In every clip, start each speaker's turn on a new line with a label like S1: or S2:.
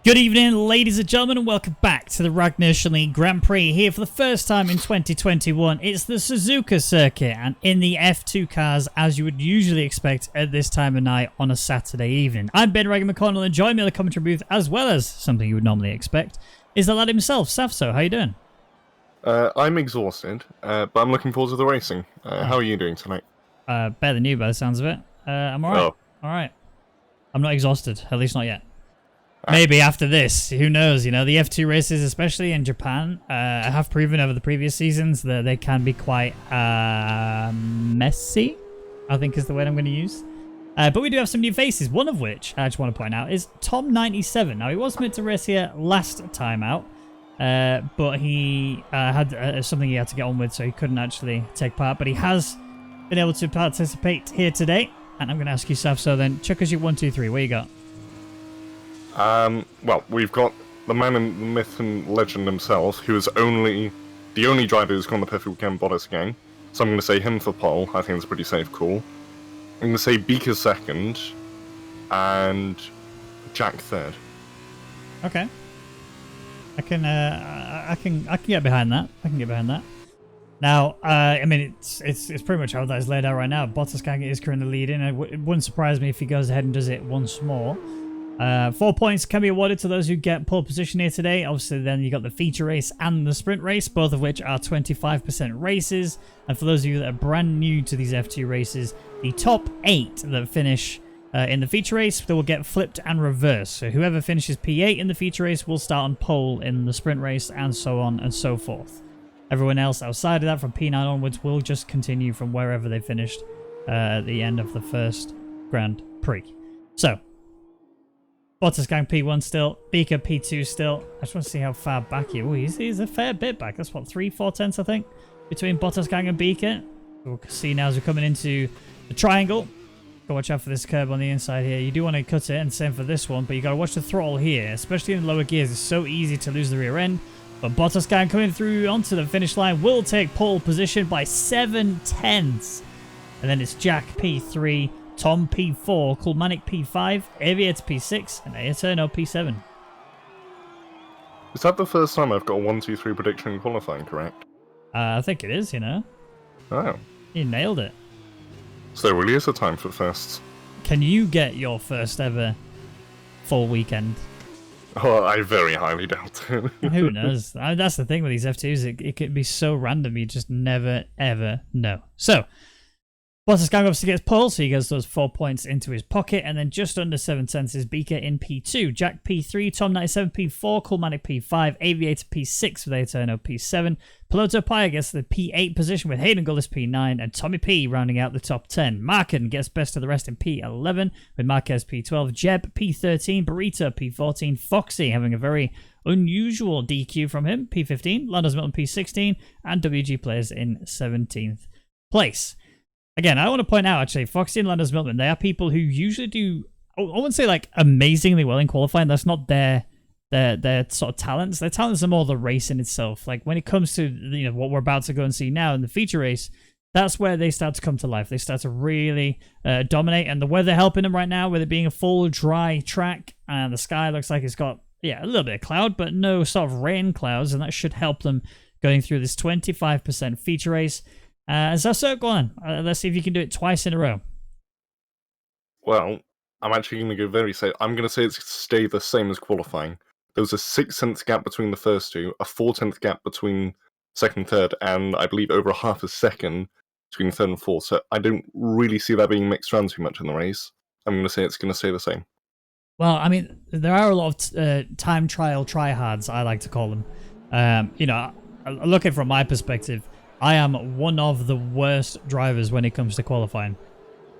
S1: Good evening, ladies and gentlemen, and welcome back to the Rwagnation League Grand Prix. Here for the first time in 2021, it's the Suzuka circuit, and in the F2 cars, as you would usually expect at this time of night on a Saturday evening. I'm Ben Rwagy McConnell, and joining me in the commentary booth, as well as something you would normally expect, is the lad himself, Safso. How you doing?
S2: I'm exhausted, but I'm looking forward to the racing. How are you doing tonight?
S1: Better than you by the sounds of it. I'm alright.
S2: Oh.
S1: Alright. I'm not exhausted, at least not yet. Maybe after this, who knows? You know, the F2 races, especially in Japan, have proven over the previous seasons that they can be quite messy, I think is the word I'm going to use. But we do have some new faces, one of which I just want to point out is Tom97. Now, he was meant to race here last time out, but he had something he had to get on with, so he couldn't actually take part. But he has been able to participate here today. And I'm going to ask you, Saf, so then chuck us your 1, 2, 3. What you got?
S2: Well, we've got the man and the myth and legend himself, who is the only driver who's gone the perfect weekend, Bottas gang. So I'm going to say him for pole. I think it's a pretty safe call. I'm going to say Beaker second, and Jack third.
S1: Okay. I can get behind that. I can get behind that. Now, I mean, it's pretty much how that is laid out right now. Bottas gang is currently leading. It wouldn't surprise me if he goes ahead and does it once more. 4 points can be awarded to those who get pole position here today. Obviously, then you got the feature race and the sprint race, both of which are 25% races. And for those of you that are brand new to these F2 races, the top 8 that finish in the feature race, they will get flipped and reversed. So whoever finishes P8 in the feature race will start on pole in the sprint race, and so on and so forth. Everyone else outside of that, from P9 onwards, will just continue from wherever they finished at the end of the first Grand Prix. So, Bottas gang P1 still, Beaker P2 still. I just want to see how far back he is. He's a fair bit back. That's what, 3-4 tenths, I think, between Bottas gang and Beaker. We'll see now as we're coming into the triangle. Go watch out for this curb on the inside here. You do want to cut it, and same for this one, but you got to watch the throttle here, especially in the lower gears. It's so easy to lose the rear end. But Bottas gang coming through onto the finish line will take pole position by 7 tenths. And then it's Jack P3, Tom P4, Kulmanik P5, Aviator P6, and Aeterno P7.
S2: Is that the first time I've got a 1, 2, 3 prediction in qualifying correct?
S1: I think it is, you know.
S2: Oh.
S1: You nailed it.
S2: So there really is a time for firsts.
S1: Can you get your first ever full weekend?
S2: Oh, I very highly doubt it.
S1: Who knows? That's the thing with these F2s. It can be so random. You just never, ever know. So, Bottas gang obviously gets pole, so he gets those 4 points into his pocket, and then just under 7 cents is Beaker in P2, Jack P3, Tom97 P4, Kulmanik P5, Aviator P6 with Aeterno P7, Piloto Pia gets the P8 position with Hayden Gullis P9, and Tommy P rounding out the top 10. Markin gets best of the rest in P11 with Marquez P12, Jeb P13, Burrito P14, Foxy having a very unusual DQ from him, P15, Lando's Milton P16, and WG Players in 17th place. Again, I want to point out, actually, Foxy and Lando's Milton, they are people who usually do, I wouldn't say like amazingly well in qualifying. That's not their sort of talents. Their talents are more the racing itself. Like when it comes to, you know, what we're about to go and see now in the feature race, that's where they start to come to life. They start to really dominate, and the weather helping them right now, with it being a full dry track, and the sky looks like it's got, yeah, a little bit of cloud, but no sort of rain clouds, and that should help them going through this 25% feature race. So go on. Let's see if you can do it twice in a row.
S2: Well, I'm actually going to go very safe. I'm going to say it's stay the same as qualifying. There was a 6 tenths gap between the first two, a 4 tenth gap between second and third, and I believe over half a second between third and fourth. So I don't really see that being mixed around too much in the race. I'm going to say it's going to stay the same.
S1: Well, I mean, there are a lot of time trial tryhards, I like to call them. You know, looking from my perspective, I am one of the worst drivers when it comes to qualifying.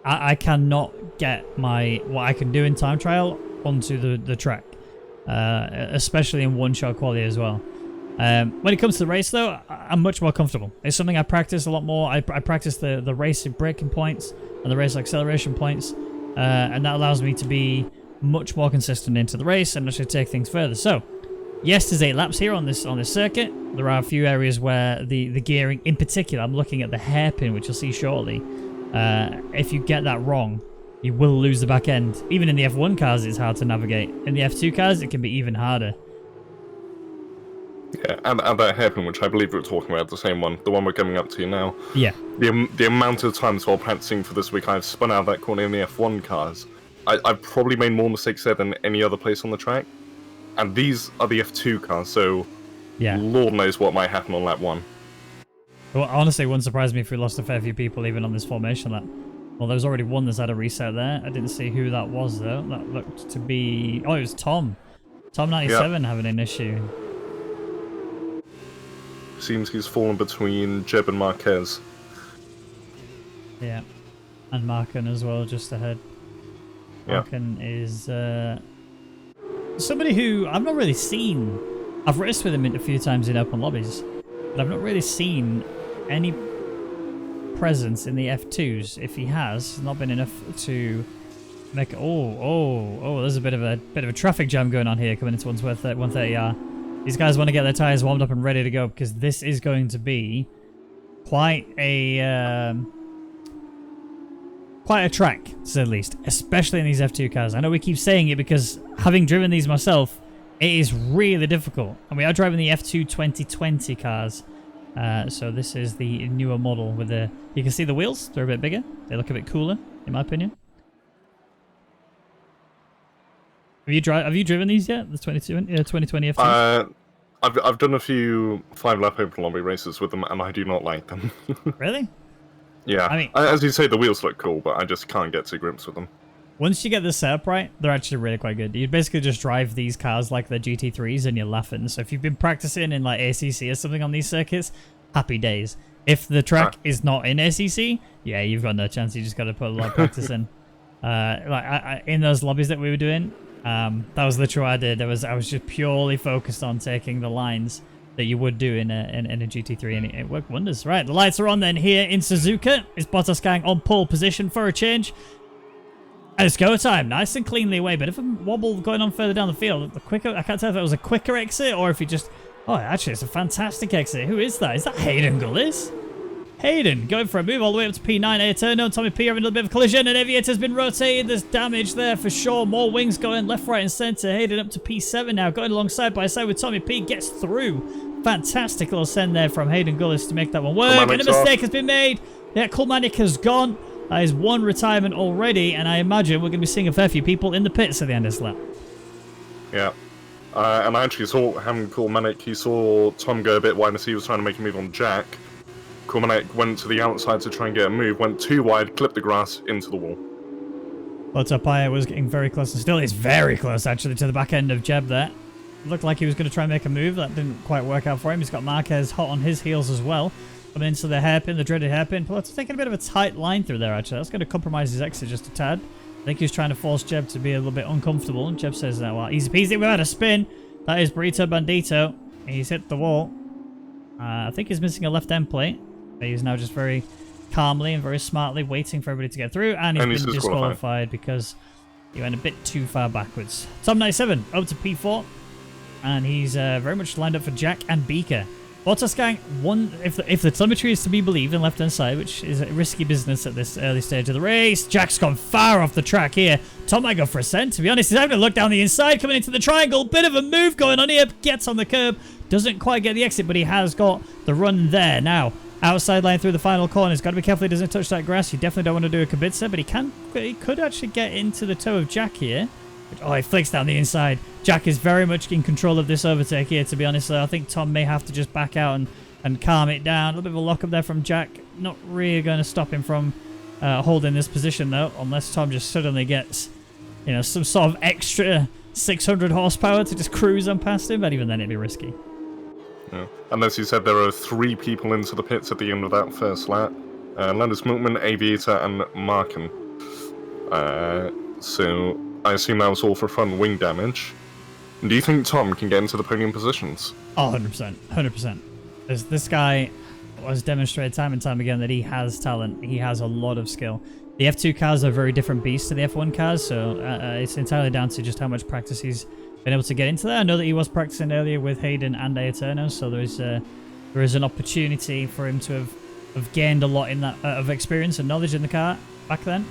S1: I cannot get what I can do in time trial onto the track, especially in one-shot quality as well. When it comes to the race, though, I'm much more comfortable. It's something I practice a lot more. I practice the race braking points and the race acceleration points, and that allows me to be much more consistent into the race and actually take things further. So, yes, there's 8 laps here on this circuit. There are a few areas where the gearing, in particular, I'm looking at the hairpin, which you'll see shortly. If you get that wrong, you will lose the back end. Even in the F1 cars, it's hard to navigate. In the F2 cars, it can be even harder.
S2: Yeah, and that hairpin, which I believe we were talking about, the same one, the one we're coming up to now.
S1: Yeah.
S2: The amount of times while practicing for this week I've spun out of that corner in the F1 cars, I've probably made more mistakes there than any other place on the track. And these are the F2 cars, so
S1: yeah,
S2: Lord knows what might happen on lap 1.
S1: Well, honestly, it wouldn't surprise me if we lost a fair few people even on this formation lap. Well, there was already one that's had a reset there. I didn't see who that was, though. That looked to be... Oh, it was Tom. Tom97 having an issue.
S2: Seems he's fallen between Jeb and Marquez.
S1: Yeah. And Markin as well, just ahead. Markin is somebody who I've not really seen. I've raced with him a few times in open lobbies, but I've not really seen any presence in the F2s. If he has, not been enough to make. Oh! There's a bit of a traffic jam going on here coming into 130R. These guys want to get their tires warmed up and ready to go because this is going to be quite a track, to say the least, especially in these F2 cars. I know we keep saying it because having driven these myself, it is really difficult. And we are driving the F2 2020 cars. So this is the newer model with the... You can see the wheels. They're a bit bigger. They look a bit cooler, in my opinion. Have you driven these yet? The 2020 F2s?
S2: I've done a few 5-lap open lobby races with them, and I do not like them.
S1: Really?
S2: Yeah. I mean, as you say, the wheels look cool, but I just can't get to grips with them.
S1: Once you get the setup right, they're actually really quite good. You basically just drive these cars like they're GT3s and you're laughing. So if you've been practicing in like ACC or something on these circuits, happy days. If the track is not in ACC, yeah, you've got no chance. You just got to put a lot of practice in. In those lobbies that we were doing, that was literally what I did. I was just purely focused on taking the lines that you would do in a GT3, and it worked wonders. Right, the lights are on then here in Suzuka. Is Bottas Gang on pole position for a change? And it's go time. Nice and cleanly away. Bit of a wobble going on further down the field. The quicker, I can't tell if it was a quicker exit or if he just... Oh, actually, it's a fantastic exit. Who is that? Is that Hayden Gullis? Hayden going for a move all the way up to P9. Ayrton, Tommy P having a little bit of a collision, and Aviator's been rotated. There's damage there for sure. More wings going left, right, and centre. Hayden up to P7 now, going along side by side with Tommy P. Gets through. Fantastic little send there from Hayden Gullis to make that one work. And a mistake has been made. Yeah, Kulmanik has gone. That is one retirement already, and I imagine we're going to be seeing a fair few people in the pits at the end of this lap.
S2: Yeah. And I actually saw having Kulmanik, he saw Tom go a bit wide as he was trying to make a move on Jack. Kulmanik went to the outside to try and get a move, went too wide, clipped the grass into the wall.
S1: Lotapaya was getting very close, and still is very close actually to the back end of Jeb there. Looked like he was going to try and make a move. That didn't quite work out for him. He's got Marquez hot on his heels as well. Coming into the hairpin, the dreaded hairpin. Pilots taking a bit of a tight line through there, actually. That's going to compromise his exit just a tad. I think he was trying to force Jeb to be a little bit uncomfortable. And Jeb says, well, easy peasy, we've had a spin. That is Burrito Bandito. He's hit the wall. I think he's missing a left end plate. He's now just very calmly and very smartly waiting for everybody to get through. And he's been disqualified because he went a bit too far backwards. Tom97 up to P4. And he's very much lined up for Jack and Beaker. Bottas Gang won, if the telemetry is to be believed, on left-hand side, which is a risky business at this early stage of the race. Jack's gone far off the track here. Tom might go for a send, to be honest. He's having a look down the inside, coming into the triangle. Bit of a move going on here. Gets on the curb. Doesn't quite get the exit, but he has got the run there. Now, outside line through the final corner. He's got to be careful he doesn't touch that grass. You definitely don't want to do a Kubica, but he could actually get into the toe of Jack here. Oh, he flicks down the inside. Jack is very much in control of this overtake here, to be honest. I think Tom may have to just back out and calm it down. A little bit of a lock-up there from Jack. Not really going to stop him from holding this position, though, unless Tom just suddenly gets, some sort of extra 600 horsepower to just cruise on past him. But even then, it'd be risky.
S2: Yeah. And as you said, there are 3 people into the pits at the end of that first lap. Landis Milkman, Aviator, and Markin. So I assume that was all for front wing damage. Do you think Tom can get into the podium positions?
S1: Oh, 100%. 100%. This guy has demonstrated time and time again that he has talent. He has a lot of skill. The F2 cars are very different beasts to the F1 cars, so it's entirely down to just how much practice he's been able to get into there. I know that he was practicing earlier with Hayden and Ayrton, so there is an opportunity for him to have gained a lot in that of experience and knowledge in the car back then.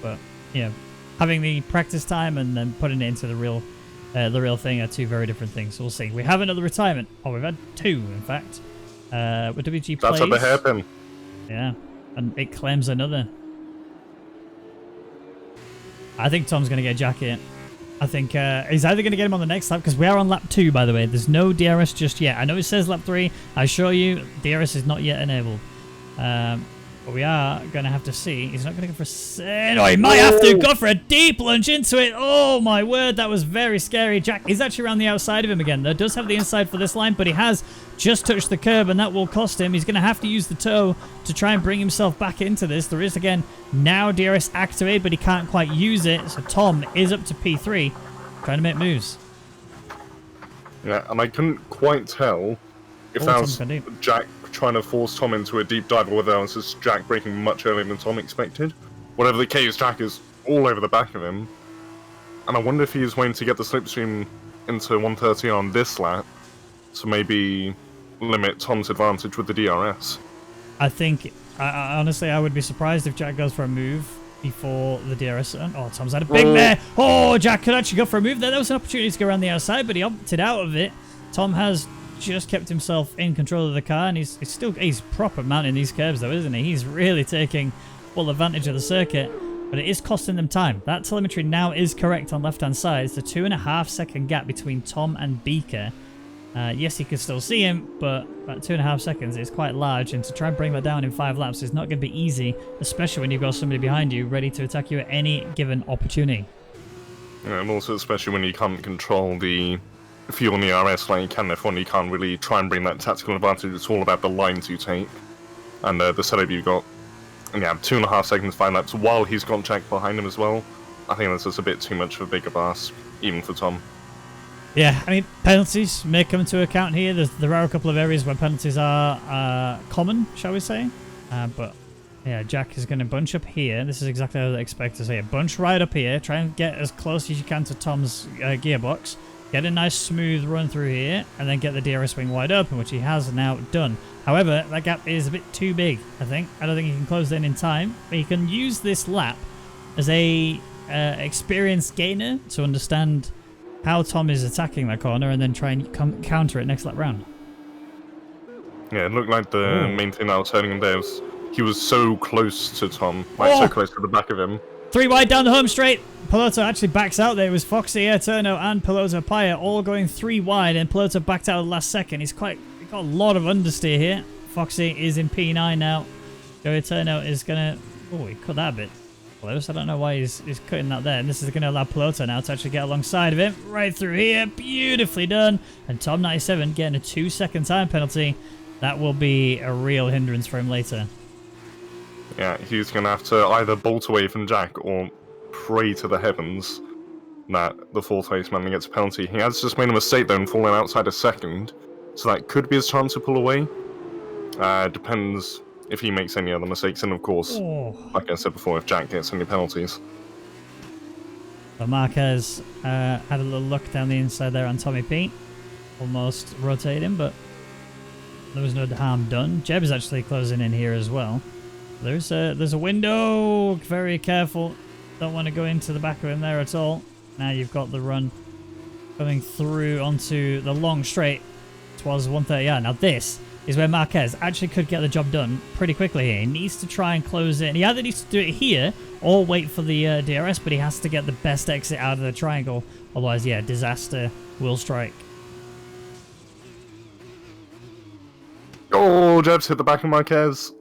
S1: But you know, having the practice time and then putting it into the real thing are two very different things. So we'll see. We have another retirement. Oh, we've had two, in fact. With WG plays.
S2: That's at the hairpin.
S1: Yeah, and it claims another. I think Tom's going to get Jack here. I think he's either going to get him on the next lap, because we are on lap 2, by the way. There's no DRS just yet. I know it says lap 3. I assure you, DRS is not yet enabled. But we are going to have to see. He's not going to go for a... No, he might have to go for a deep lunge into it. Oh, my word. That was very scary. Jack is actually around the outside of him again, though. Does have the inside for this line, but he has just touched the curb, and that will cost him. He's going to have to use the toe to try and bring himself back into this. There is, again, now DRS activated, but he can't quite use it. So Tom is up to P3, trying to make moves.
S2: Yeah, and I couldn't quite tell if that was Jack trying to force Tom into a deep dive, or whether that was just Jack braking much earlier than Tom expected. Whatever the case, Jack is all over the back of him. And I wonder if he is waiting to get the slipstream into 130 on this lap, to maybe limit Tom's advantage with the DRS.
S1: I think, honestly, I would be surprised if Jack goes for a move before the DRS. Oh, Tom's had a big there. Oh, Jack could actually go for a move there. There was an opportunity to go around the outside, but he opted out of it. Tom has just kept himself in control of the car, and he's proper mounting these curves, though, isn't he? He's really taking full advantage of the circuit, but it is costing them time. That telemetry now is correct on left-hand side. It's a 2.5 second gap between Tom and Beaker. Yes, he could still see him, but that 2.5 seconds is quite large, and to try and bring that down in 5 laps is not going to be easy, especially when you've got somebody behind you ready to attack you at any given opportunity.
S2: Yeah, and also especially when you can't control the fuel in the RS like you can F1, you can't really try and bring that tactical advantage. It's all about the lines you take. And the setup you've got, and yeah, 2.5 seconds, 5 laps, while he's got Jack behind him as well. I think that's just a bit too much of a big ask, even for Tom.
S1: Yeah, I mean, penalties may come into account here. There are a couple of areas where penalties are common, shall we say. But yeah, Jack is going to bunch up here. This is exactly how I expect to say it. Bunch right up here. Try and get as close as you can to Tom's gearbox. Get a nice smooth run through here, and then get the DRS wing wide open, which he has now done. However, that gap is a bit too big, I think. I don't think he can close it in time, but he can use this lap as a experienced gainer to understand how Tom is attacking that corner, and then try and counter it next lap round.
S2: Yeah, it looked like the main thing that was hurting him there was he was so close to Tom, like so close to the back of him. 3 wide
S1: down the home straight. Piloto actually backs out there. It was Foxy, Eterno, and Piloto Paya all going 3 wide, and Piloto backed out at the last second. He got a lot of understeer here. Foxy is in P9 now. Joe Eterno is going to... Oh, he cut that a bit close. I don't know why he's cutting that there. And this is going to allow Piloto now to actually get alongside of him. Right through here. Beautifully done. And Tom97 getting a 2-second time penalty. That will be a real hindrance for him later.
S2: Yeah, he's going to have to either bolt away from Jack or pray to the heavens that the 4th race man gets a penalty. He has just made a mistake though and fallen outside a second, so that could be his chance to pull away. Depends if he makes any other mistakes, and of course, like I said before, if Jack gets any penalties.
S1: But Marquez had a little look down the inside there on Tommy P. Almost rotated him, but there was no harm done. Jeb is actually closing in here as well. There's a window. Very careful. Don't want to go into the back of him there at all. Now you've got the run coming through onto the long straight towards 130. Yeah, now this is where Marquez actually could get the job done pretty quickly here. He needs to try and close it. He either needs to do it here or wait for the DRS, but he has to get the best exit out of the triangle. Otherwise, yeah, disaster will strike.
S2: Oh, Jeb's hit the back of Marquez.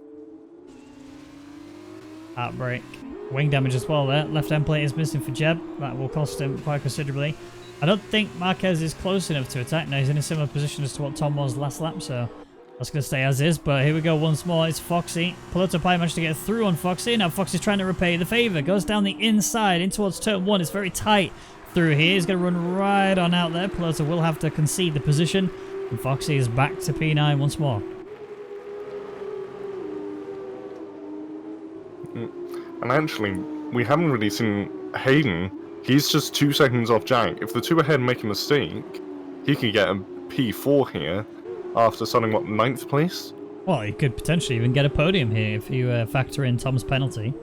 S1: Outbreak. Wing damage as well there. Left end plate is missing for Jeb. That will cost him quite considerably. I don't think Marquez is close enough to attack. Now he's in a similar position as to what Tom was last lap, so that's going to stay as is. But here we go once more. It's Foxy. Piloto Pi managed to get through on Foxy. Now Foxy's trying to repay the favour. Goes down the inside in towards turn 1. It's very tight through here. He's going to run right on out there. Piloto will have to concede the position. And Foxy is back to P9 once more.
S2: And actually, we haven't really seen Hayden. He's just 2 seconds off Jack. If the two ahead make a mistake, he could get a P4 here after starting, what, 9th place?
S1: Well, he could potentially even get a podium here if you factor in Tom's penalty.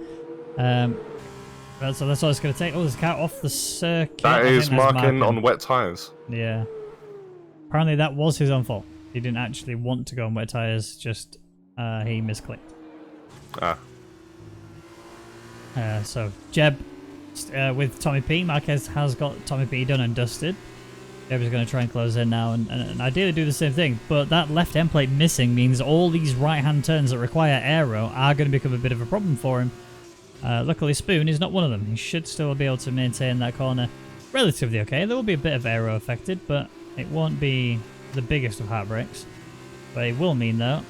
S1: So that's all it's going to take. Oh, there's a car off the circuit.
S2: That is
S1: that's
S2: marking on wet tyres.
S1: Yeah. Apparently that was his own fault. He didn't actually want to go on wet tyres, just he misclicked.
S2: Ah.
S1: So Jeb with Tommy P. Marquez has got Tommy P done and dusted. Jeb is going to try and close in now and ideally do the same thing. But that left end plate missing means all these right-hand turns that require aero are going to become a bit of a problem for him. Luckily, Spoon is not one of them. He should still be able to maintain that corner relatively okay. There will be a bit of aero affected, but it won't be the biggest of heartbreaks. But it will mean, though,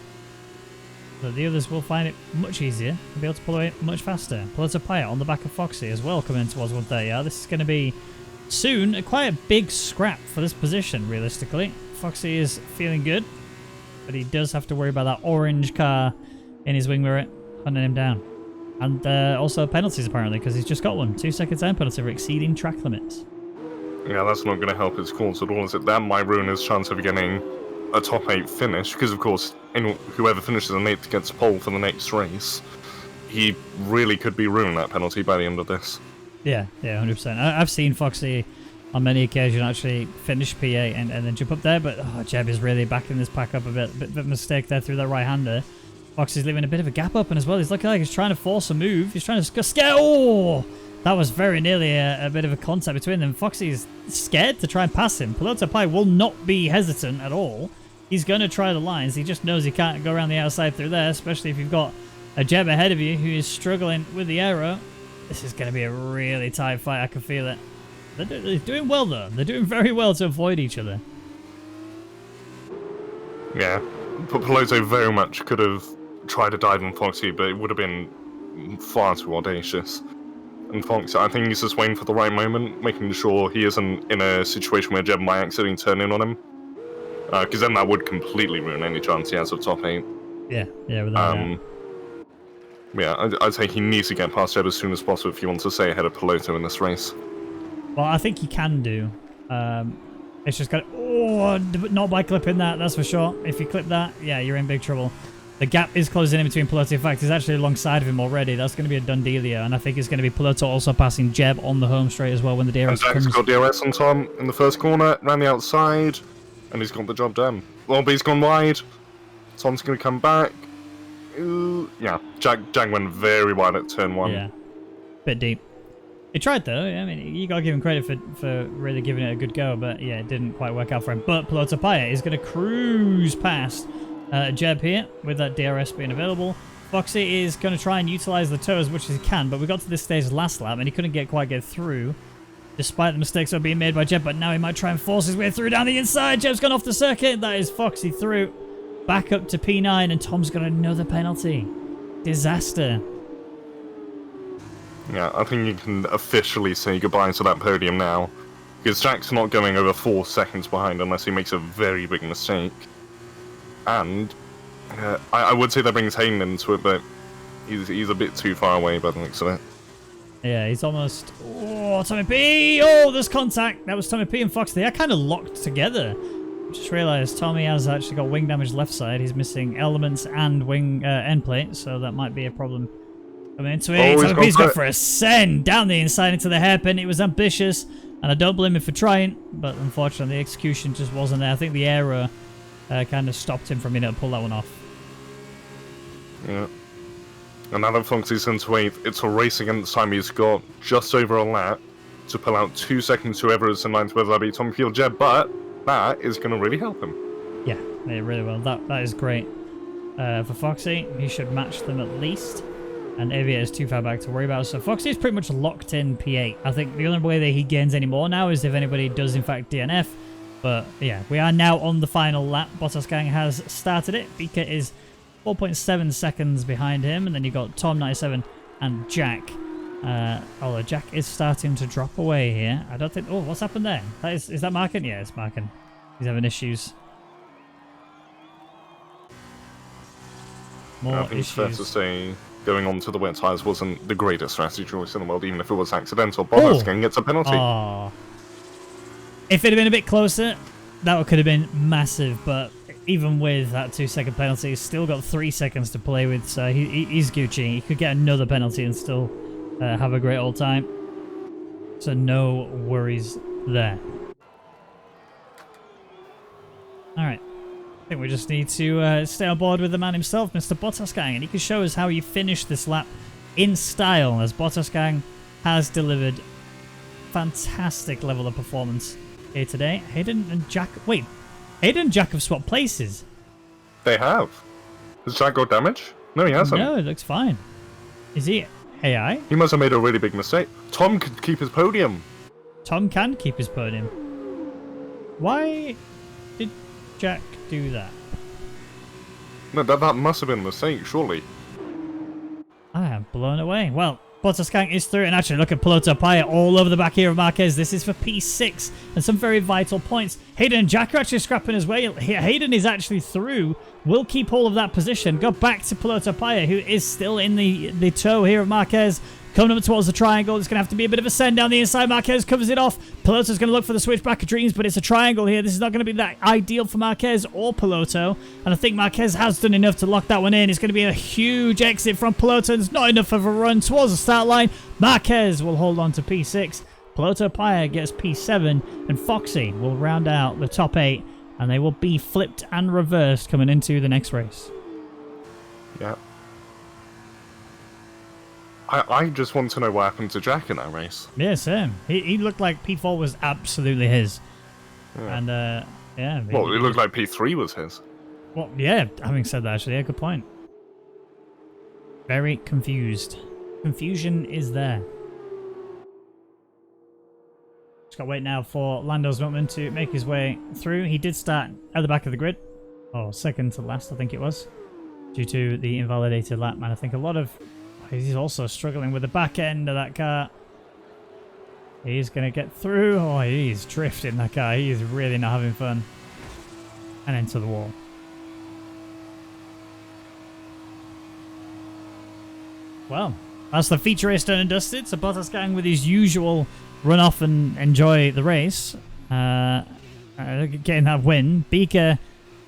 S1: that the others will find it much easier and be able to pull away much faster. Piloto Paya on the back of Foxy as well, coming towards 130. This is going to be soon quite a big scrap for this position, realistically. Foxy is feeling good, but he does have to worry about that orange car in his wing mirror hunting him down. And also penalties, apparently, because he's just got one. 2 second time penalty for exceeding track limits.
S2: Yeah, that's not going to help his cause at all, is it? That might ruin his chance of getting a top 8 finish, because, of course, whoever finishes in 8th gets pole for the next race. He really could be ruining that penalty by the end of this.
S1: Yeah, 100%. I've seen Foxy on many occasions actually finish P8 and then jump up there, but Jeb is really backing this pack up a bit of a mistake there through that right-hander. Foxy's leaving a bit of a gap open as well. He's looking like he's trying to force a move. He's trying to scare. Oh! That was very nearly a bit of a contact between them. Foxy's scared to try and pass him. Piloto Pi will not be hesitant at all. He's going to try the lines. He just knows he can't go around the outside through there, especially if you've got a Jeb ahead of you who is struggling with the aero. This is going to be a really tight fight. I can feel it. They're doing well, though. They're doing very well to avoid each other.
S2: Yeah, but Piloto very much could have tried to dive on Foxy, but it would have been far too audacious. And Foxy, I think he's just waiting for the right moment, making sure he isn't in a situation where Jeb might accidentally turn in on him. Because then that would completely ruin any chance he has of top 8.
S1: Yeah, without doubt.
S2: Yeah, I'd say he needs to get past Jeb as soon as possible if he wants to stay ahead of Piloto in this race.
S1: Well, I think he can do. It's just got not by clipping that, that's for sure. If you clip that, yeah, you're in big trouble. The gap is closing in between Piloto. In fact, he's actually alongside of him already. That's going to be a done dealio, and I think it's going to be Piloto also passing Jeb on the home straight as well when the DRS comes.
S2: Jack's got DRS on Tom in the first corner, ran the outside, and he's got the job done. Well, but he's gone wide. Tom's going to come back. Ooh, yeah, Jack went very wide at turn 1.
S1: Yeah, bit deep. He tried though. I mean, you gotta give him credit for really giving it a good go, but yeah, it didn't quite work out for him. But Piloto Paya is going to cruise past Jeb here with that DRS being available. Foxy is going to try and utilize the toe as much as he can, but we got to this stage last lap and he couldn't quite get through, despite the mistakes that were being made by Jeb. But now he might try and force his way through down the inside. Jeb's gone off the circuit. That is Foxy through. Back up to P9, and Tom's got another penalty. Disaster.
S2: Yeah, I think you can officially say goodbye to that podium now, because Jack's not going over 4 seconds behind unless he makes a very big mistake. And I would say that brings Hayden into it, but he's a bit too far away by the looks of it.
S1: Yeah, he's almost... Oh, Tommy P! Oh, there's contact! That was Tommy P and Fox. They are kind of locked together. Just realised Tommy has actually got wing damage left side. He's missing elements and wing end plate, so that might be a problem coming into it. Tommy P's got for a send down the inside into the hairpin. It was ambitious, and I don't blame him for trying, but unfortunately the execution just wasn't there. I think the error kind of stopped him from being able to pull that one off.
S2: Yeah. And now that Foxy's into 8th, it's a race against time. He's got just over a lap to pull out 2 seconds to whoever is in 9th, whether that be Tommy P or Jeb, but that is going to really help him.
S1: Yeah, really will. That is great. For Foxy, he should match them at least. And Aviator is too far back to worry about. So Foxy is pretty much locked in P8. I think the only way that he gains any more now is if anybody does in fact DNF. But yeah, we are now on the final lap. Bottas Gang has started it. Bika is 4.7 seconds behind him. And then you've got Tom 97 and Jack. Although Jack is starting to drop away here. I don't think... Oh, what's happened there? Is that Markin? Yeah, it's Markin. He's having issues.
S2: I think it's fair to say going on to the wet tyres wasn't the greatest strategy choice in the world, even if it was accidental. Bottas Gang gets a penalty.
S1: Oh. If it had been a bit closer, that could have been massive, but even with that 2 second penalty, he's still got 3 seconds to play with, so he's Gucci. He could get another penalty and still have a great old time. So no worries there. Alright. I think we just need to stay on board with the man himself, Mr. Bottasgang, and he can show us how he finished this lap in style, as Bottasgang has delivered fantastic level of performance here today. Hayden and Jack... Wait. Hayden and Jack have swapped places.
S2: They have. Has Jack got damage? No, he hasn't.
S1: No, it looks fine. Is he AI?
S2: He must have made a really big mistake. Tom could keep his podium.
S1: Tom can keep his podium. Why did Jack do that?
S2: No, that must have been a mistake, surely.
S1: I am blown away. Well, Bottasgang is through, and actually look at Piloto Paya all over the back here of Marquez. This is for P6 and some very vital points. Hayden and Jack are actually scrapping his way. Hayden is actually through. Will keep all of that position. Go back to Piloto Paya, who is still in the tow here of Marquez. Coming up towards the triangle. It's going to have to be a bit of a send down the inside. Marquez covers it off. Piloto's going to look for the switchback of Dreams, but it's a triangle here. This is not going to be that ideal for Marquez or Piloto. And I think Marquez has done enough to lock that one in. It's going to be a huge exit from Piloto. It's not enough of a run towards the start line. Marquez will hold on to P6. Piloto Paya gets P7. And Foxy will round out the top 8. And they will be flipped and reversed coming into the next race.
S2: Yeah. I just want to know what happened to Jack in that race.
S1: Yeah, same. He looked like P4 was absolutely his. Yeah. And, yeah.
S2: Well, it looked like P3 was his.
S1: Well, yeah, having said that, actually, yeah, good point. Very confused. Confusion is there. Just got to wait now for Lando's Milkman to make his way through. He did start at the back of the grid. Or second to last, I think it was. Due to the invalidated lap. And I think a lot of... He's also struggling with the back end of that car. He's going to get through. Oh, he's drifting that car. He is really not having fun. And into the wall. Well, that's the feature race done and dusted. So Bottasgang with his usual run off and enjoy the race. Getting that win. Beaker,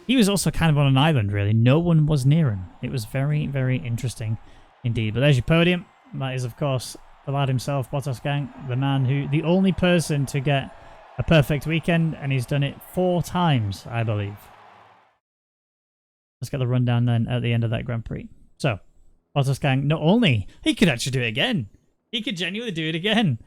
S1: he was also kind of on an island, really. No one was near him. It was very, very interesting. Indeed, but there's your podium. That is, of course, the lad himself, Bottasgang, the man who, the only person to get a perfect weekend, and he's done it 4 times, I believe. Let's get the rundown then at the end of that Grand Prix. So, Bottasgang, not only, he could actually do it again. He could genuinely do it again.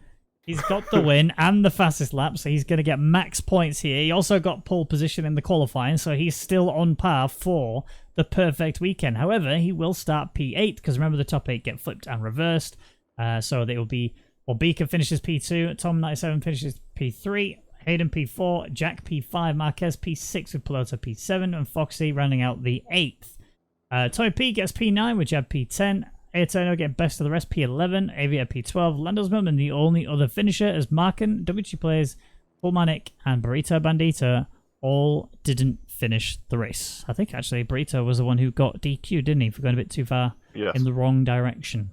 S1: He's got the win and the fastest lap, so he's going to get max points here. He also got pole position in the qualifying, so he's still on par for the perfect weekend. However, he will start P8, because remember the top 8 get flipped and reversed. So they will be, well, Beaker finishes P2, Tom 97 finishes P3, Hayden P4, Jack P5, Marquez P6 with Piloto P7, and Foxy rounding out the 8th. Tommy P gets P9 with Jab P10. Ayrtono get best of the rest, P11, Avia P12, Lando's Milkman, the only other finisher, as Markin, WG Plays, Fulmanic, and Burrito Bandito all didn't finish the race. I think actually Burrito was the one who got DQ, didn't he, for going a bit too far in the wrong direction.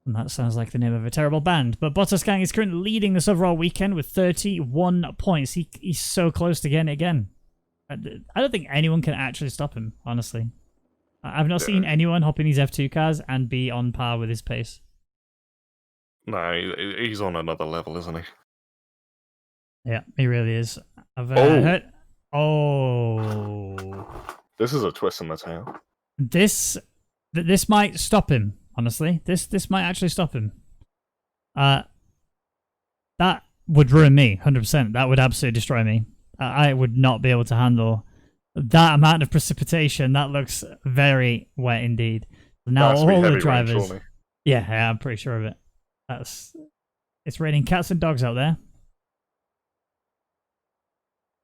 S1: And that sounds like the name of a terrible band. But Bottasgang is currently leading this overall weekend with 31 points. He's so close to getting it again. I don't think anyone can actually stop him, honestly. I've not seen anyone hop in these F2 cars and be on par with his pace.
S2: No, he's on another level, isn't he?
S1: Yeah, he really is. I've heard... Oh.
S2: This is a twist in the tail.
S1: This might stop him, honestly. This might actually stop him. That would ruin me, 100%. That would absolutely destroy me. I would not be able to handle that amount of precipitation. That looks very wet indeed. Now all the drivers... Rain, yeah, I'm pretty sure of it. It's raining cats and dogs out there.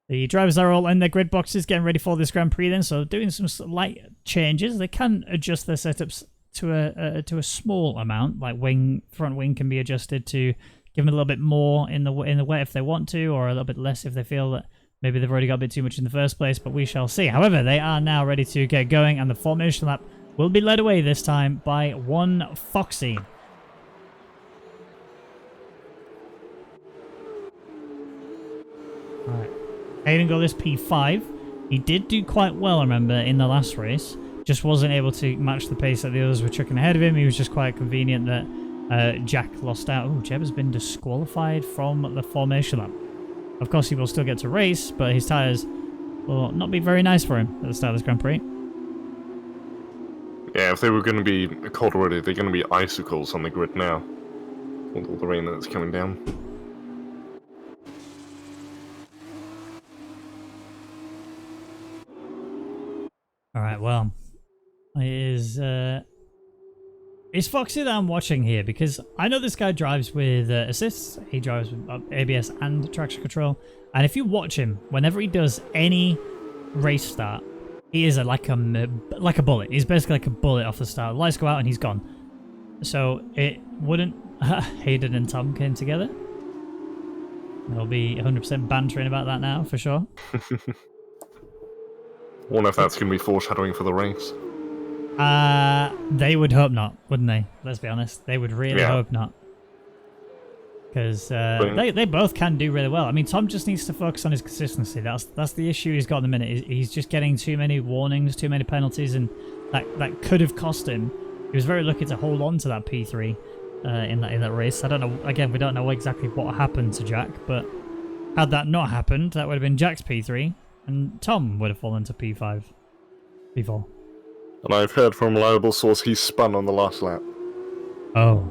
S1: The drivers are all in their grid boxes getting ready for this Grand Prix then, so doing some slight changes. They can adjust their setups to a small amount, like front wing can be adjusted to give them a little bit more in the wet if they want to, or a little bit less if they feel that maybe they've already got a bit too much in the first place, but we shall see. However, they are now ready to get going, and the formation lap will be led away this time by one Foxy. Alright. Hayden got this P5. He did do quite well, I remember, in the last race. just wasn't able to match the pace that the others were chucking ahead of him. He was just quite convenient that Jack lost out. Oh, Jeb has been disqualified from the formation lap. Of course, he will still get to race, but his tyres will not be very nice for him at the start of this Grand Prix.
S2: Yeah, if they were going to be cold already, they're going to be icicles on the grid now. With all the rain that's coming down.
S1: Alright, well. Is Foxy that I'm watching here, because I know this guy drives with assists, he drives with ABS and traction control, and if you watch him, whenever he does any race start, he is like a bullet. He's basically like a bullet off the start. The lights go out and he's gone. So it wouldn't... Hayden and Tom came together. There'll be 100% bantering about that now, for sure.
S2: Wonder if that's going to be foreshadowing for the race.
S1: They would hope not, wouldn't they? Let's be honest. They would really hope not. Because they both can do really well. I mean, Tom just needs to focus on his consistency. That's the issue he's got in the minute. He's just getting too many warnings, too many penalties, and that could have cost him. He was very lucky to hold on to that P3 in that race. I don't know. Again, we don't know exactly what happened to Jack, but had that not happened, that would have been Jack's P3, and Tom would have fallen to P5, P4.
S2: And I've heard from a reliable source he spun on the last lap.
S1: Oh.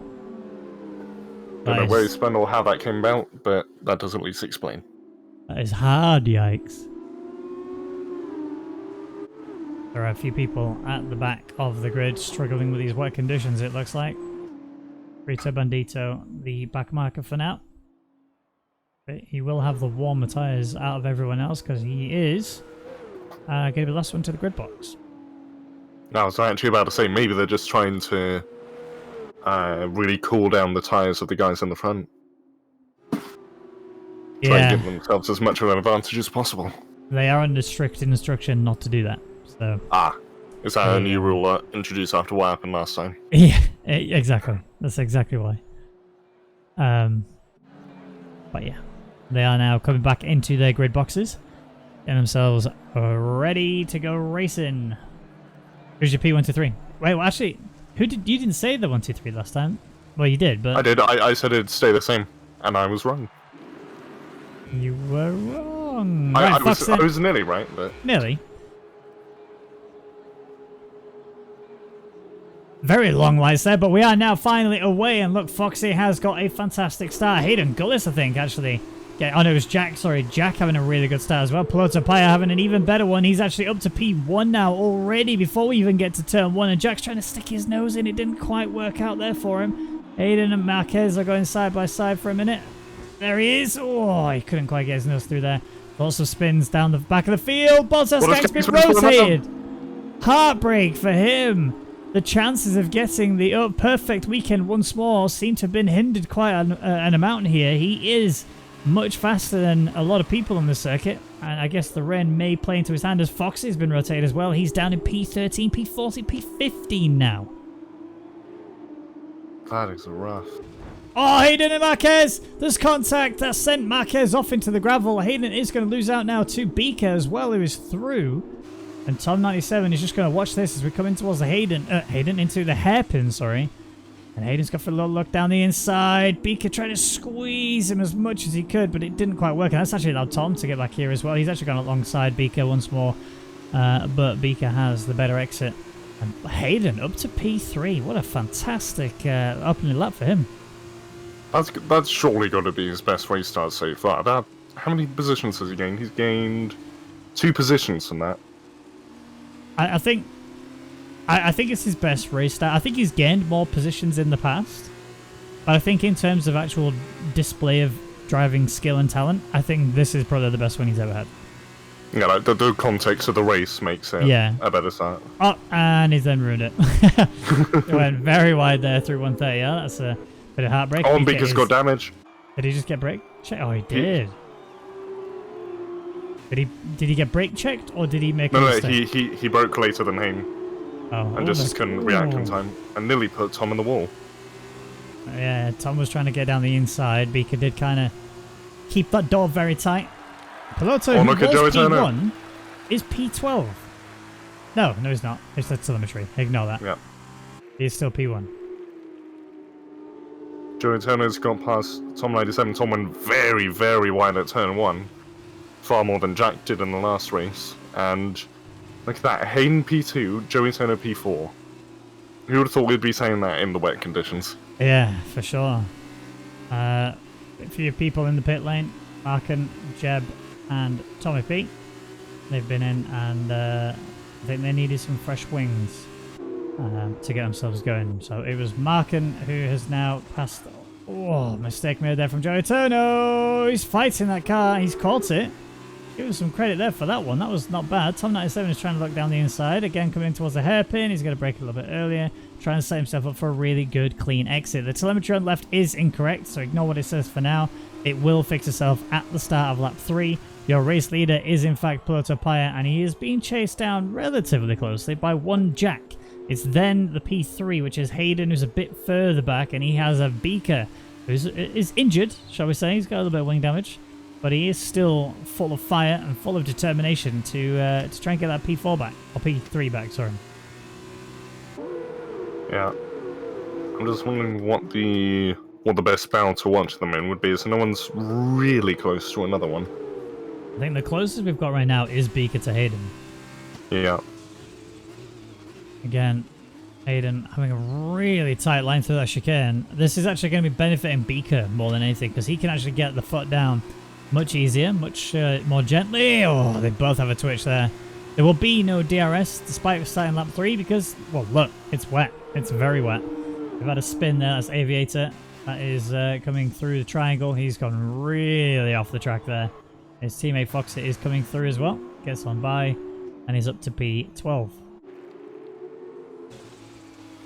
S2: Don't know where he spun or how that came about, but that does at least explain.
S1: That is hard, yikes. There are a few people at the back of the grid struggling with these wet conditions, it looks like. Rito Bandito, the back marker for now. But he will have the warmer tyres out of everyone else because he is going to be the last one to the grid box.
S2: No, I was actually about to say, maybe they're just trying to really cool down the tyres of the guys in the front. Try and give themselves as much of an advantage as possible. They
S1: are under strict instruction not to do that. So.
S2: Is that a new rule introduced after what happened last time?
S1: Yeah, exactly. That's exactly why. But yeah, they are now coming back into their grid boxes, getting themselves ready to go racing. Who's your P123? Wait, well, actually, you didn't say the 123 last time. Well, you did, but...
S2: I did. I said it'd stay the same, and I was wrong.
S1: You were wrong.
S2: I was nearly right, but...
S1: Nearly. Very long lights there, but we are now finally away, and look, Foxy has got a fantastic start. Hayden Gullis, I think, actually. Yeah, oh no, it was Jack, sorry. Jack having a really good start as well. Piloto Paya having an even better one. He's actually up to P1 now already before we even get to turn 1, and Jack's trying to stick his nose in. It didn't quite work out there for him. Hayden and Marquez are going side by side for a minute. There he is. Oh, he couldn't quite get his nose through there. Lots of spins down the back of the field. Bottas gets been rotated. Heartbreak for him. The chances of getting the perfect weekend once more seem to have been hindered quite an amount here. He is much faster than a lot of people on the circuit, and I guess the rain may play into his hand as Foxy's been rotated as well. He's down in P13, P14, P15 now.
S2: That is rough.
S1: Oh, Hayden and Marquez! There's contact that sent Marquez off into the gravel. Hayden is going to lose out now to Beaker as well, who is through. And Tom97 is just going to watch this as we come in towards the Hayden into the hairpin, sorry. And Hayden's got for a little look down the inside. Beaker trying to squeeze him as much as he could, but it didn't quite work. And that's actually allowed Tom to get back here as well. He's actually gone alongside Beaker once more. But Beaker has the better exit. And Hayden up to P3. What a fantastic opening lap for him.
S2: That's surely got to be his best race start so far. How many positions has he gained? He's gained 2 positions from that.
S1: I think it's his best race start. I think he's gained more positions in the past. But I think in terms of actual display of driving skill and talent, I think this is probably the best one he's ever had.
S2: Yeah, like the context of the race makes it a better start.
S1: Oh, and he's then ruined it. It went very wide there through 130. Yeah, that's a bit of heartbreak.
S2: Oh, and Beaker's got damage.
S1: Did he just get brake checked? Oh, he did. Did he get brake checked, or did he make a mistake?
S2: No, he broke later than him.
S1: Oh,
S2: and just couldn't react in time. And nearly put Tom in the wall.
S1: Yeah, Tom was trying to get down the inside. Beaker did kind of keep that door very tight. Piloto, who was P1, is P12. No, he's not. It's the telemetry. Ignore that.
S2: Yeah.
S1: He's still P1.
S2: Joey Turner's got past Tom 97. Tom went very, very wide at turn 1. Far more than Jack did in the last race. And look at that. Hayden P2, Joey Turner P4. Who would have thought we'd be saying that in the wet conditions?
S1: Yeah, for sure. A few people in the pit lane. Markin, Jeb, and Tommy P. They've been in, and I think they needed some fresh wings to get themselves going. So it was Markin who has now passed. Oh, mistake made there from Joey Turno. He's fighting that car. He's caught it. Give him some credit there for that one. That was not bad. Tom 97 is trying to look down the inside. Again, coming in towards the hairpin. He's going to brake a little bit earlier. Trying to set himself up for a really good, clean exit. The telemetry on left is incorrect, so ignore what it says for now. It will fix itself at the start of lap 3. Your race leader is, in fact, Pluto Paya, and he is being chased down relatively closely by one Jack. It's then the P3, which is Hayden, who's a bit further back, and he has a Beaker, who is injured, shall we say. He's got a little bit of wing damage. But he is still full of fire and full of determination to try and get that P4 back. Or P3 back, sorry.
S2: Yeah. I'm just wondering what the best battle to watch them in would be, so no one's really close to another one.
S1: I think the closest we've got right now is Beaker to Hayden.
S2: Yeah.
S1: Again, Hayden having a really tight line through that chicane. This is actually going to be benefiting Beaker more than anything, because he can actually get the foot down much easier, much more gently. Oh, they both have a twitch there. There will be no DRS despite starting lap 3 because, well, look, it's wet. It's very wet. We've had a spin there. That's Aviator. That is coming through the triangle. He's gone really off the track there. His teammate Foxit is coming through as well. Gets on by, and he's up to P12.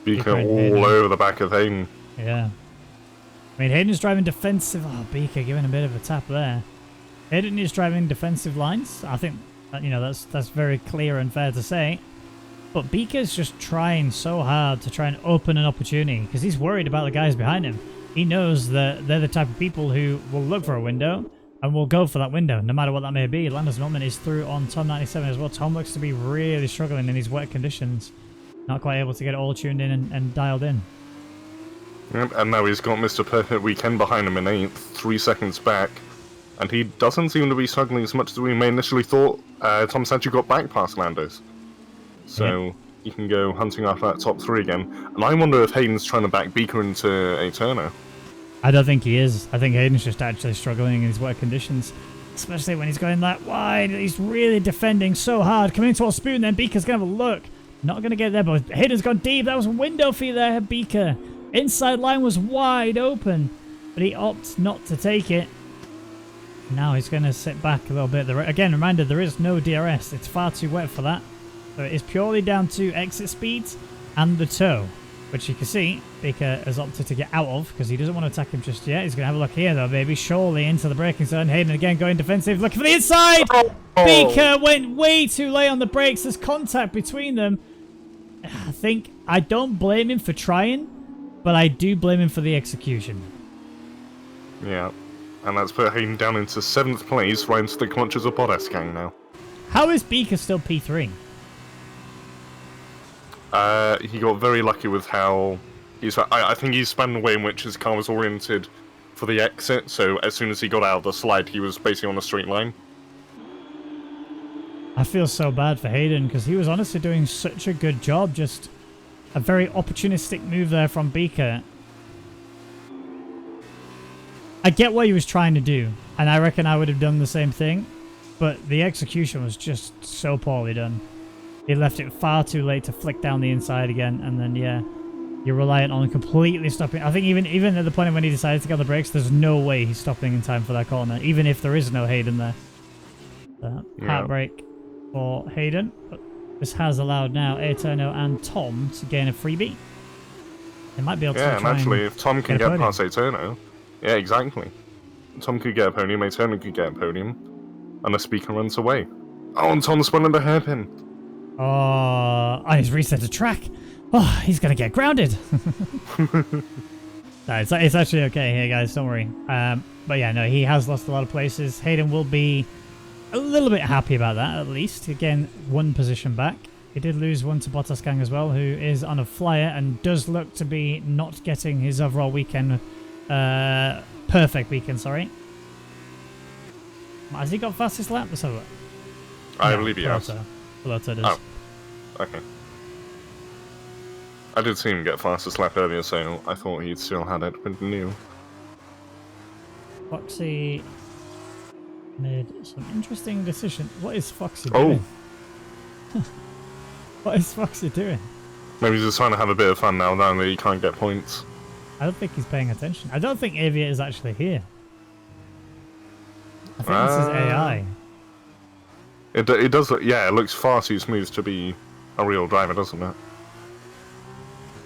S2: Beaker all over the back of Hayden.
S1: Yeah. I mean, Hayden's driving defensive. Oh, Beaker giving a bit of a tap there. Hayden is driving defensive lines. I think, you know, that's very clear and fair to say. But Beaker's just trying so hard to try and open an opportunity because he's worried about the guys behind him. He knows that they're the type of people who will look for a window and will go for that window, no matter what that may be. Landers Milman is through on Tom 97 as well. Tom looks to be really struggling in these wet conditions. Not quite able to get it all tuned in and dialed in.
S2: Yep, and now he's got Mr. Perfect Weekend behind him in 8th, 3 seconds back. And he doesn't seem to be struggling as much as we may initially thought. Tom's actually got back past Landers. So he can go hunting after that top 3 again. And I wonder if Hayden's trying to back Beaker into a Turner.
S1: I don't think he is. I think Hayden's just actually struggling in his wet conditions. Especially when he's going that wide. He's really defending so hard. Coming into a spoon, then Beaker's going to have a look. Not going to get there, but Hayden's gone deep. That was a window for you there, Beaker. Inside line was wide open, but he opts not to take it. Now he's going to sit back a little bit. Again, reminder, there is no DRS. It's far too wet for that. So it is purely down to exit speeds and the toe, which you can see Beaker has opted to get out of because he doesn't want to attack him just yet. He's going to have a look here, though, baby. Surely into the braking zone. Hayden again going defensive, looking for the inside.
S2: Oh.
S1: Beaker went way too late on the brakes. There's contact between them. I don't blame him for trying, but I do blame him for the execution.
S2: Yeah, and that's put Hayden down into 7th place, right into the clutches of Bottas gang now.
S1: How is Beaker still P3?
S2: He got very lucky with how I think he spun the way in which his car was oriented for the exit, so as soon as he got out of the slide, he was basically on a straight line.
S1: I feel so bad for Hayden because he was honestly doing such a good job. Just a very opportunistic move there from Beaker. I get what he was trying to do, and I reckon I would have done the same thing, but the execution was just so poorly done. He left it far too late to flick down the inside again, and then, yeah, you're reliant on completely stopping. I think even at the point when he decided to get the brakes, there's no way he's stopping in time for that corner, even if there is no Hayden there. Heartbreak for Hayden, but this has allowed now Aeterno and Tom to gain a freebie. They might be able to try
S2: and actually, if Tom can get past Aeterno, yeah, exactly. Tom could get a podium, Aeterno could get a podium, and the speaker runs away. Oh, and Tom's spun under hairpin.
S1: Oh, he's reset the track. Oh, he's going to get grounded. No, it's actually okay here, guys. Don't worry. But yeah, no, he has lost a lot of places. Hayden will be a little bit happy about that, at least. Again, 1 position back. He did lose one to Bottas Gang as well, who is on a flyer and does look to be not getting his overall weekend, perfect weekend, sorry. Has he got fastest lap? Let's have a look.
S2: I believe he has.
S1: Piloto does.
S2: Oh, okay. I did see him get fastest lap earlier, so I thought he'd still had it, but new.
S1: Foxy made some interesting decision. What is Foxy doing? Oh. What is Foxy doing?
S2: Maybe he's just trying to have a bit of fun now that he can't get points.
S1: I don't think he's paying attention. I don't think Aviator is actually here. I think this is AI.
S2: It does look, yeah, it looks far too smooth to be a real driver, doesn't it?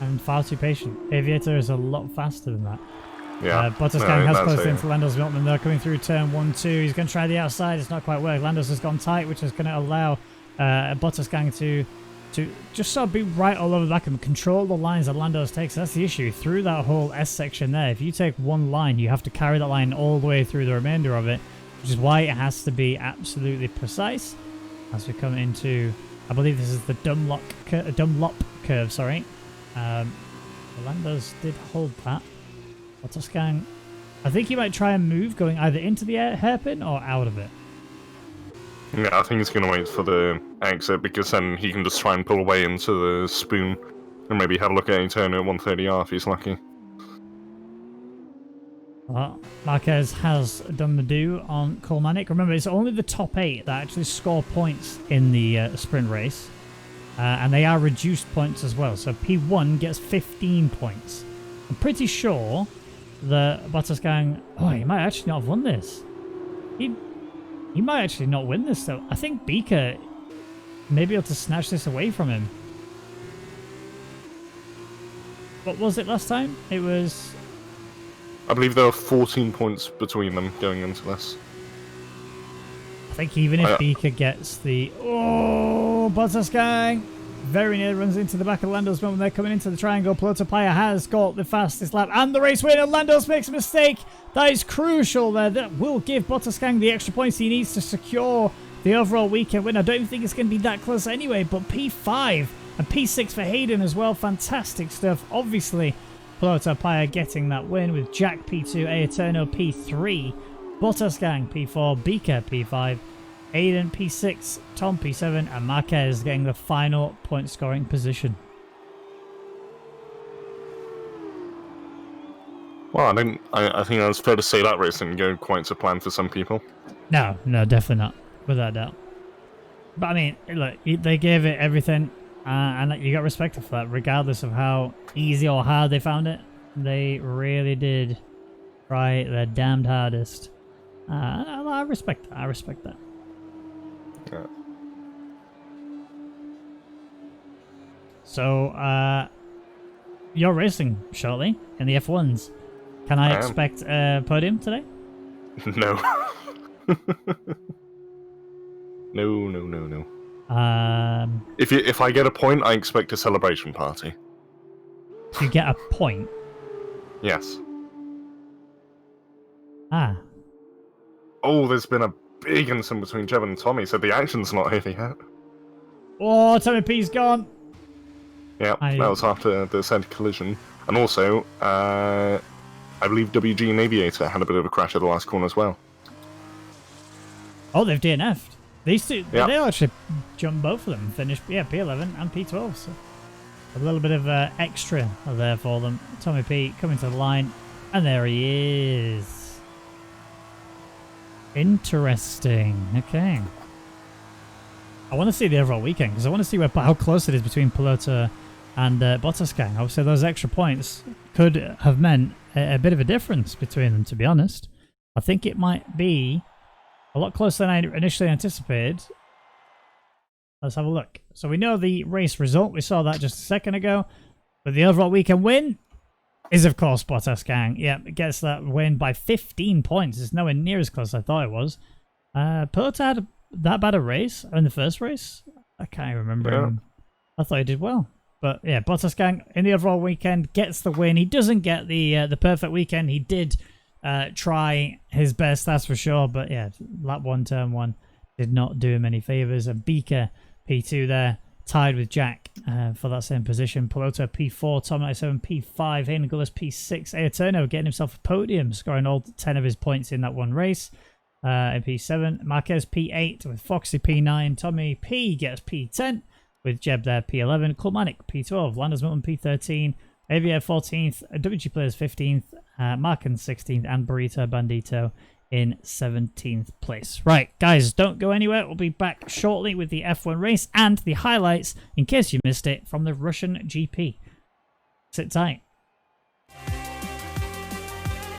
S1: And far too patient. Aviator is a lot faster than that.
S2: Yeah.
S1: Bottas Gang has closed into Lando's Milkman. They're coming through turn 1-2. He's going to try the outside. It's not quite worked. Lando's has gone tight, which is going to allow Bottas Gang to just sort of be right all over the back and control the lines that Lando's takes. That's the issue. Through that whole S section there, if you take one line, you have to carry that line all the way through the remainder of it, which is why it has to be absolutely precise. As we come into, I believe this is the Dunlop curve, sorry. Lando's did hold that. Bottas Gang, I think he might try and move, going either into the hairpin or out of it.
S2: Yeah, I think he's going to wait for the exit, because then he can just try and pull away into the spoon and maybe have a look at a turn at 130R if he's lucky.
S1: Well, Marquez has done the do on Colmanic. Remember, it's only the top 8 that actually score points in the sprint race. And they are reduced points as well. So P1 gets 15 points. I'm pretty sure that Bottas Gang... Oh, he might actually not have won this. He might actually not win this, though. I think Beaker may be able to snatch this away from him. What was it last time? It was...
S2: I believe there are 14 points between them going into this.
S1: I think even if Beaker gets the... Oh, Bottas Gang! Very near runs into the back of Lando's when they're coming into the triangle. Plotopaya has got the fastest lap and the race winner. Lando's makes a mistake. That is crucial there. That will give Bottas Gang the extra points he needs to secure the overall weekend win. I don't even think it's going to be that close anyway, but P5 and P6 for Hayden as well. Fantastic stuff. Obviously, Plotopaya getting that win with Jack P2, Aeterno P3, Bottas Gang P4, Beaker P5, Aiden P6, Tom P7, and Marquez getting the final point scoring position.
S2: Well, I think that's fair to say that race didn't go quite to plan for some people.
S1: No, definitely not, without doubt. But I mean, look, they gave it everything, and you got respect for that, regardless of how easy or hard they found it. They really did try their damned hardest. I respect that. I respect that.
S2: Yeah.
S1: So, you're racing shortly in the F1s. Can I expect a podium today?
S2: No. No. If I get a point, I expect a celebration party.
S1: If you get a point?
S2: Yes.
S1: Ah.
S2: Oh, there's been a big incident between Jeb and Tommy, so the action's not here yet.
S1: Oh, Tommy P's gone.
S2: Yeah, that was after the said collision. And also, I believe WG and Aviator had a bit of a crash at the last corner as well.
S1: Oh, they've DNF'd. These two, they actually jumped both of them. Finished, P11 and P12. So a little bit of extra there for them. Tommy P coming to the line, and there he is. Interesting. Okay. I want to see the overall weekend because I want to see how close it is between Pelota and Bottas Gang. Obviously, those extra points could have meant a bit of a difference between them, to be honest. I think it might be a lot closer than I initially anticipated. Let's have a look. So we know the race result. We saw that just a second ago. But the overall weekend win is, of course, Bottas Gang. Yeah, it gets that win by 15 points. It's nowhere near as close as I thought it was. Pelota had that bad a race in the first race? I can't remember him. I thought he did well. But yeah, Bottas Gang in the overall weekend gets the win. He doesn't get the perfect weekend. He did try his best, that's for sure. But yeah, lap 1, turn 1 did not do him any favours. And Beaker P2 there tied with Jack for that same position. Piloto P4, Tom 97 P5, Hayden Gullis P6. Aeterno getting himself a podium, scoring all 10 of his points in that one race. In P7, Marquez P8 with Foxy P9. Tommy P gets P10 with Jeb there P11. Kulmanik P12, Landers Milton P13. Aviator 14th, WG Players 15th, Markin 16th, and Burrito Bandito in 17th place. Right, guys, don't go anywhere. We'll be back shortly with the F1 race and the highlights, in case you missed it, from the Russian GP. Sit tight.